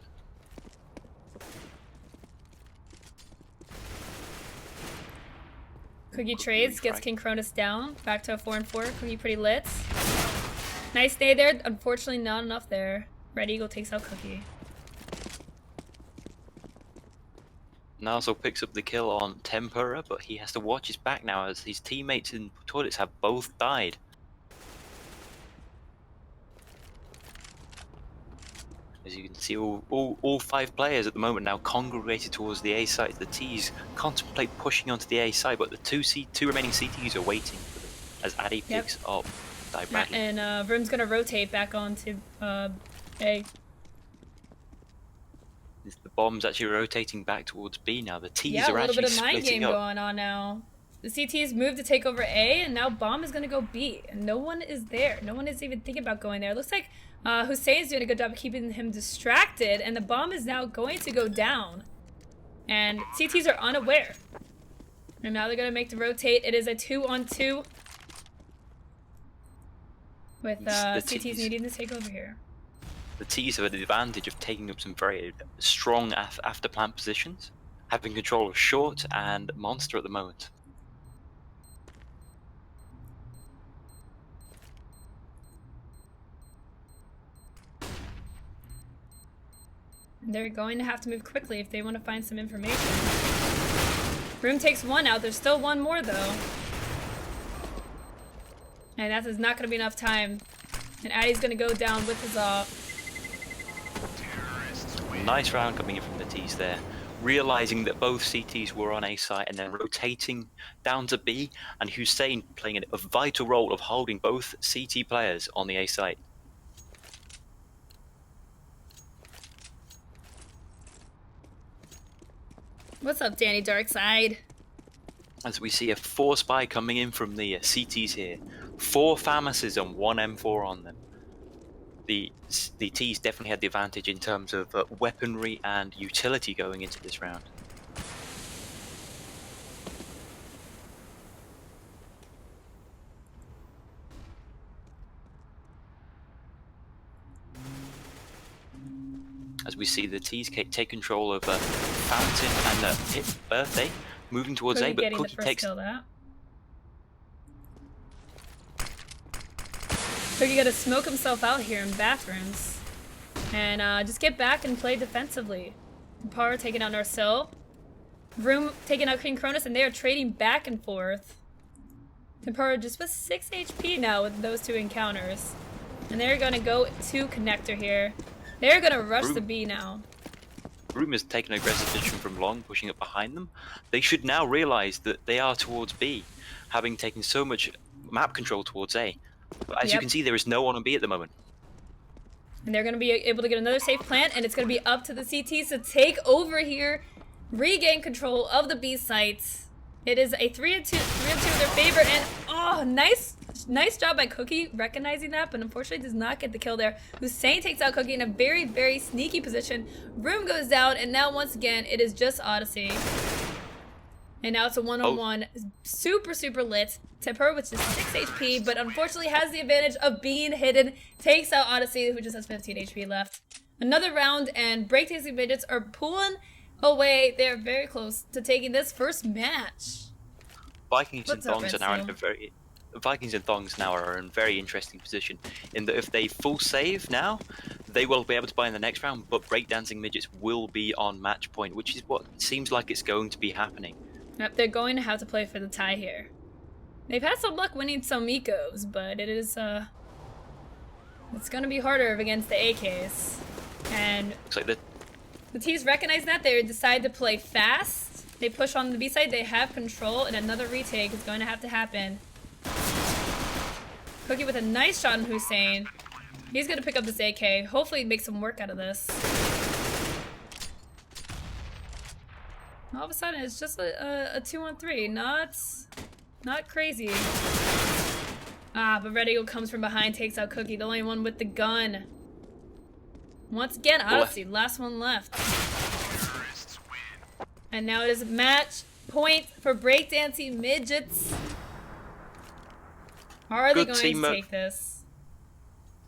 Cookie trades, gets King Cronus down. Back to a 4-4. Cookie pretty lit. Nice stay there. Unfortunately, not enough there. Red Eagle takes out Cookie. Naso picks up the kill on Tempura, but he has to watch his back now as his teammates in toilets have both died. As you can see, all 5 players at the moment now congregated towards the A site. The T's contemplate pushing onto the A site, but the two remaining CTs are waiting for them as Addy picks up Die Bradley. And Vroom's gonna rotate back onto A. The bomb's actually rotating back towards B now. The T's Yeah, are a little actually bit of mind splitting game up. going on now. The CT's moved to take over A, and now Bomb is gonna go B, and no one is there. No one is even thinking about going there. It looks like Hussein's doing a good job of keeping him distracted, and the Bomb is now going to go down. And CTs are unaware. And now they're gonna make the rotate. It is a 2-on-2 with CTs needing to take over here. The T's have the advantage of taking up some very strong after plant positions, having control of short and monster at the moment. They're going to have to move quickly if they want to find some information. Room takes 1 out. There's still 1 more, though. And that is not going to be enough time. And Addy's going to go down with his op. Nice round coming in from the T's there. Realizing that both CTs were on A site and then rotating down to B, and Hussein playing a vital role of holding both CT players on the A site. What's up, Danny Darkside? As we see a 4 spy coming in from the CTs here. 4 FAMASes and 1 M4 on them. The T's definitely had the advantage in terms of weaponry and utility going into this round. As we see the T's take control of Fountain and Hit Birthday, moving towards A, but Cookie takes... Cookie gotta smoke himself out here in bathrooms. And just get back and play defensively. Tempura taking out Narcil. Vroom taking out King Cronus, and they are trading back and forth. Tempura just with 6 HP now with those 2 encounters. And they're gonna go to connector here. They're gonna rush the B now. Vroom has taken an aggressive position from long, pushing up behind them. They should now realize that they are towards B, having taken so much map control towards A. But as you can see, there is no one on B at the moment. And they're going to be able to get another safe plant, and it's going to be up to the CTs to take over here, regain control of the B sites. It is a 3-2 in their favor, and oh, nice job by Cookie recognizing that, but unfortunately does not get the kill there. Hussein takes out Cookie in a very, very sneaky position. Vroom goes down, and now once again, it is just Odyssey. And now it's a 1-on-1. Super, super lit. Tempura, which is 6 HP, but unfortunately has the advantage of being hidden. Takes out Odyssey, who just has 15 HP left. Another round, and Breakdancing Midgets are pulling away. They're very close to taking this first match. Vikings and Thongs are now in a very... Vikings and Thongs now are in a very interesting position in that if they full save now, they will be able to buy in the next round, but Breakdancing Midgets will be on match point, which is what seems like it's going to be happening. Yep, they're going to have to play for the tie here. They've had some luck winning some Mikos, but it is, it's going to be harder against the AKs. And looks like the T's recognize that. They decide to play fast. They push on the B side. They have control, and another retake is going to have to happen. Cookie with a nice shot on Hussein. He's going to pick up this AK. Hopefully make some work out of this. All of a sudden, it's just a 2-on-3. Not crazy. Ah, but Red Eagle comes from behind, takes out Cookie, the only one with the gun. Once again, Odyssey, last one left. And now it is match point for Breakdancing Midgets. How are they going to take this?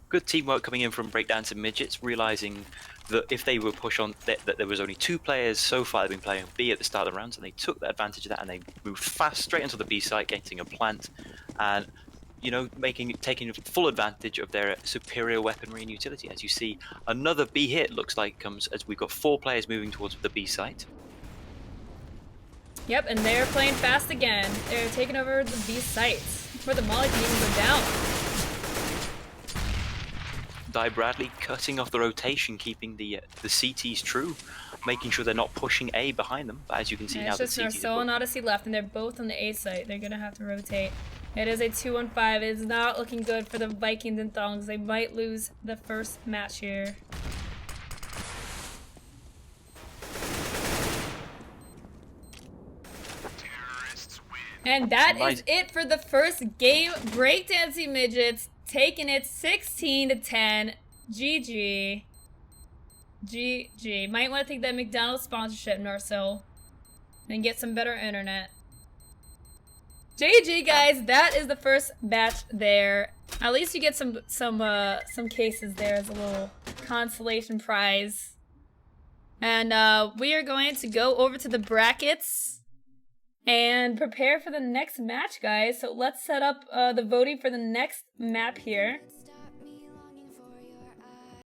Good teamwork coming in from Breakdancing Midgets, realizing that if they were push on, that there was only 2 players so far that have been playing B at the start of the rounds, and they took the advantage of that and they moved fast straight into the B site, getting a plant, and you know, taking full advantage of their superior weaponry and utility. As you see, another B hit looks like comes as we've got 4 players moving towards the B site. Yep, and they're playing fast again. They're taking over the B site before the Molly can even go down. Di Bradley cutting off the rotation, keeping the CTs true, making sure they're not pushing A behind them. But as you can see now, the CTs It's just Narcel and Odyssey left, and they're both on the A site. They're gonna have to rotate. It is a 2-on-5. It is not looking good for the Vikings and Thongs. They might lose the first match here. And that is it for the first game. Breakdancing Midgets taking it 16-10. GG. GG. Might want to take that McDonald's sponsorship, Narcel, and get some better internet. GG, guys. That is the first batch there. At least you get some cases there as a little consolation prize. And we are going to go over to the brackets and prepare for the next match, guys. So let's set up the voting for the next map here.